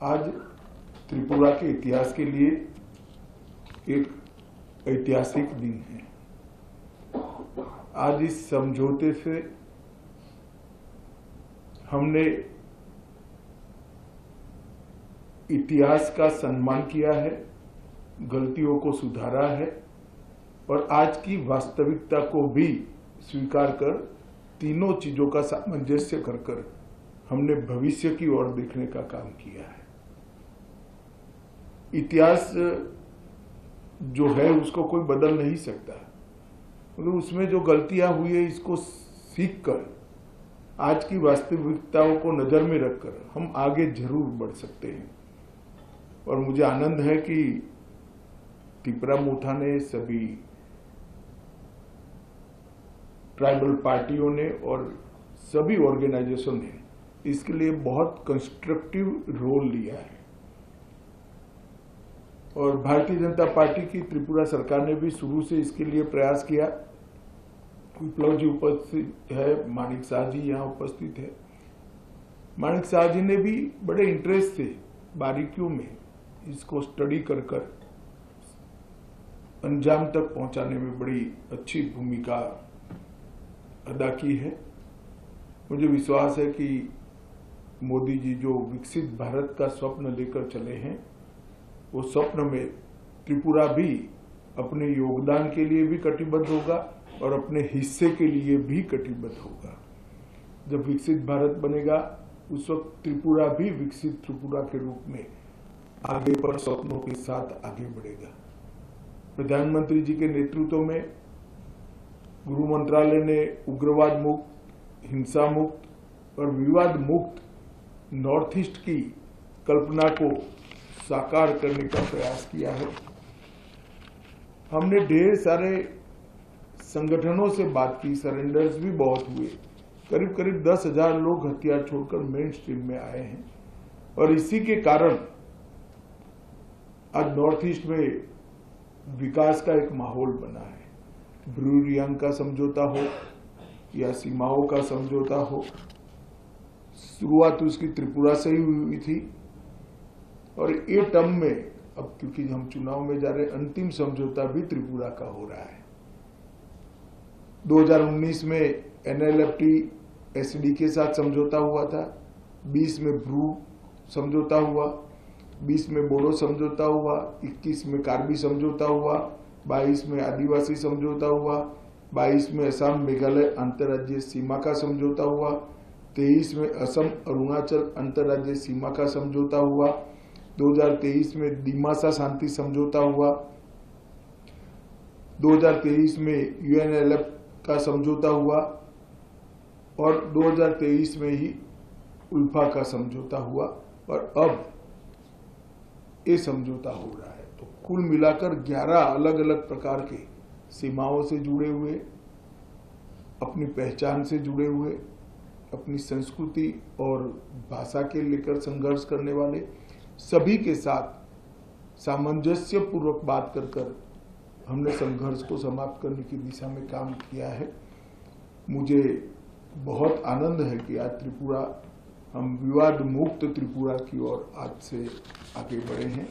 आज त्रिपुरा के इतिहास के लिए एक ऐतिहासिक दिन है। आज इस समझौते से हमने इतिहास का सम्मान किया है, गलतियों को सुधारा है और आज की वास्तविकता को भी स्वीकार कर तीनों चीजों का सामंजस्य कर हमने भविष्य की ओर देखने का काम किया है। इतिहास जो है उसको कोई बदल नहीं सकता, मतलब उसमें जो गलतियां हुई है इसको सीखकर आज की वास्तविकताओं को नजर में रखकर हम आगे जरूर बढ़ सकते हैं। और मुझे आनंद है कि त्रिपुरा मोठा ने, सभी ट्राइबल पार्टियों ने और सभी ऑर्गेनाइजेशन ने इसके लिए बहुत कंस्ट्रक्टिव रोल लिया है। और भारतीय जनता पार्टी की त्रिपुरा सरकार ने भी शुरू से इसके लिए प्रयास किया। विप्लव जी उपस्थित है, माणिक शाह जी यहाँ उपस्थित है। माणिक शाह जी ने भी बड़े इंटरेस्ट से बारीकियों में इसको स्टडी कर अंजाम तक पहुंचाने में बड़ी अच्छी भूमिका अदा की है। मुझे विश्वास है कि मोदी जी जो विकसित भारत का स्वप्न लेकर चले हैं, वो स्वप्न में त्रिपुरा भी अपने योगदान के लिए भी कटिबद्ध होगा और अपने हिस्से के लिए भी कटिबद्ध होगा। जब विकसित भारत बनेगा उस वक्त त्रिपुरा भी विकसित त्रिपुरा के रूप में आगे पर स्वप्नों के साथ आगे बढ़ेगा। प्रधानमंत्री जी के नेतृत्व में गृह मंत्रालय ने उग्रवाद मुक्त, हिंसा मुक्त और विवाद मुक्त नॉर्थ ईस्ट की कल्पना को साकार करने का प्रयास किया है। हमने ढेर सारे संगठनों से बात की, सरेंडर्स भी बहुत हुए। करीब करीब 10,000 लोग हथियार छोड़कर मेन स्ट्रीम में आए हैं और इसी के कारण आज नॉर्थ ईस्ट में विकास का एक माहौल बना है। ब्रू रियांग का समझौता हो या सीमाओं का समझौता हो, शुरुआत उसकी त्रिपुरा से ही हुई थी और ये टर्म में अब क्योंकि हम चुनाव में जा रहे हैं, अंतिम समझौता भी त्रिपुरा का हो रहा है। 2019 में एनएलएफटी एसडी के साथ समझौता हुआ था, 20 में ब्रू समझौता हुआ, 20 में बोडो समझौता हुआ, 21 में कार्बी समझौता हुआ, 22 में आदिवासी समझौता हुआ, 22 में असम मेघालय अंतर्राज्यीय सीमा का समझौता हुआ, 23 में असम अरुणाचल अंतर्राज्यीय सीमा का समझौता हुआ, 2023 में दिमासा शांति समझौता हुआ, 2023 में यूएनएलएफ का समझौता हुआ और 2023 में ही उल्फा का समझौता हुआ और अब ये समझौता हो रहा है। तो कुल मिलाकर 11 अलग अलग प्रकार के सीमाओं से जुड़े हुए, अपनी पहचान से जुड़े हुए, अपनी संस्कृति और भाषा के लेकर संघर्ष करने वाले सभी के साथ सामंजस्य पूर्वक बात कर हमने संघर्ष को समाप्त करने की दिशा में काम किया है। मुझे बहुत आनंद है कि आज त्रिपुरा, हम विवाद मुक्त त्रिपुरा की ओर आज से आगे बढ़े हैं।